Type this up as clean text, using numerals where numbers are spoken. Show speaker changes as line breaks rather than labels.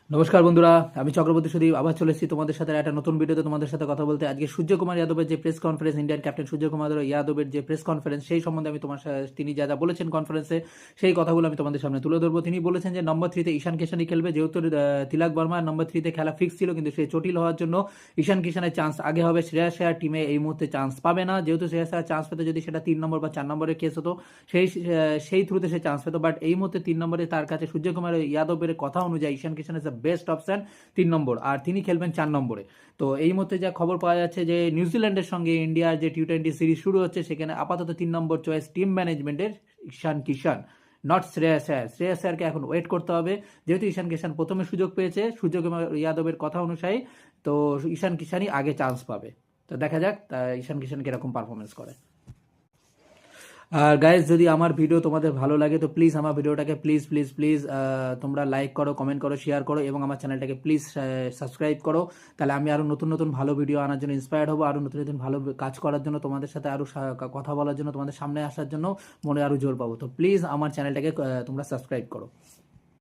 নমস্কার বন্ধুরা, আমি চক্রবর্তী সুদীপ আবার চলে এসেছি তোমাদের সাথে একটা নতুন ভিডিওতে তোমাদের সাথে কথা বলতে। আজকে সূর্যকুমার যাদবের যে press conference, Indian captain Suryakumar যাদবের যে প্রেস কনফারেন্স, সেই সম্বন্ধে আমি তিনি যা যা বলেছেন কনফারেন্সে, সেই কথাগুলো আমি তোমাদের সামনে তুলে ধরবো। তিনি বলেছেন যে নম্বর 3-তে ঈশান কিষানই খেলবে, যেহেতু তিলক বর্মা নম্বর 3-তে খেলা ফিক্স ছিল, কিন্তু সে চটিল হওয়ার জন্য ঈশান কিষানের চান্স আগে হবে। শ্রেয়াস আয়ার টিমে এই মুহূর্তে চান্স পাবে না, যেহেতু শ্রেয়াস আয়ার চান্স পেতে যদি সেটা 3 নম্বর বা 4 নম্বরের কেস হতো, সেই থ্রুতে সে চান্স পেতো। বাট এই মুহূর্তে 3 নম্বরে তার কাছে সূর্যকুমার যাদবের কথা অনুযায়ী ঈশান কিষান ইজ দ্য বেস্ট অপশন 3 নম্বর, আর তিনি খেলবেন 4 নম্বরে। তো এই মুহূর্তে যা খবর পাওয়া যাচ্ছে যে নিউজিল্যান্ডের সঙ্গে ইন্ডিয়ার যে টি-20 সিরিজ শুরু হচ্ছে, সেখানে আপাতত 3 নম্বর চয়েস টিম ম্যানেজমেন্টের ঈশান কিষান, নট শ্রেয়াস আয়ার। শ্রেয়াস আয়ারকে এখন ওয়েট করতে হবে, যেহেতু ঈশান কিষান প্রথমে সুযোগ পেয়েছে সূর্যকুমার যাদবের কথা অনুযায়ী। তো ঈশান কিষানই আগে চান্স পাবে। তো দেখা যাক ঈশান কিষান কিরকম পারফরমেন্স করে। আর গাইজ, যদি আমার ভিডিও তোমাদের ভালো লাগে তো প্লিজ আমার ভিডিওটাকে প্লিজ প্লিজ প্লিজ তোমরা লাইক করো, কমেন্ট করো, শেয়ার করো এবং আমার চ্যানেলটাকে প্লিজ সাবস্ক্রাইব করো। তাহলে আমি আরও নতুন নতুন ভালো ভিডিও আনার জন্য ইন্সপায়ার্ড হবো, আরও নতুন নতুন ভালো কাজ করার জন্য, তোমাদের সাথে আরও কথা বলার জন্য, তোমাদের সামনে আসার জন্য মনে আরও জোর পাবো। তো প্লিজ আমার চ্যানেলটাকে তোমরা সাবস্ক্রাইব করো।